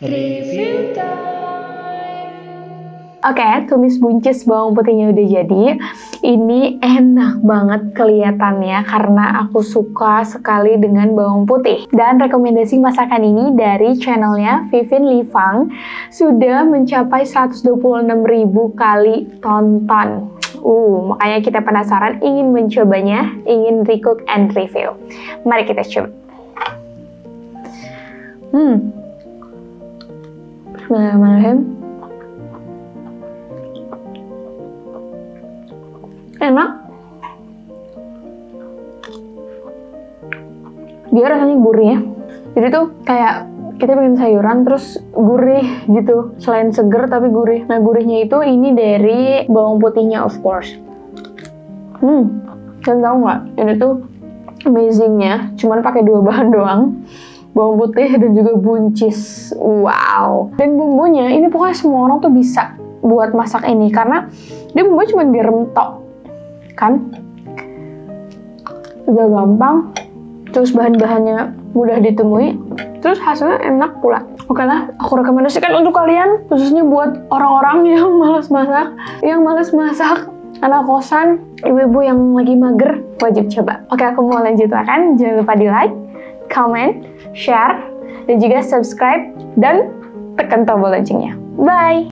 Review time. Oke, tumis buncis bawang putihnya udah jadi. Ini enak banget kelihatannya karena aku suka sekali dengan bawang putih. Dan rekomendasi masakan ini dari channelnya Vivin Livang sudah mencapai 126.000 kali tonton. Makanya kita penasaran, ingin mencobanya, ingin recook and review. Mari kita coba. Bismillahirrahmanirrahim. Enak. Dia rasanya gurih ya. Jadi tuh kayak kita bikin sayuran terus gurih gitu. Selain seger tapi gurih. Nah, gurihnya itu ini dari bawang putihnya of course. Dan tahu nggak? Ini tuh amazingnya cuman pakai 2 bahan doang. Bawang putih dan juga buncis. Wow. Dan bumbunya ini pokoknya semua orang tuh bisa buat masak ini karena dia bumbunya cuma direm tok. Kan? Udah gampang. Terus bahan-bahannya mudah ditemui. Terus hasilnya enak pula. Oke lah, aku rekomendasikan untuk kalian, khususnya buat orang-orang yang malas masak, anak kosan, ibu-ibu yang lagi mager, wajib coba. Oke, aku mau lanjut makan. Jangan lupa di like, comment, share, dan juga subscribe, dan tekan tombol loncengnya. Bye!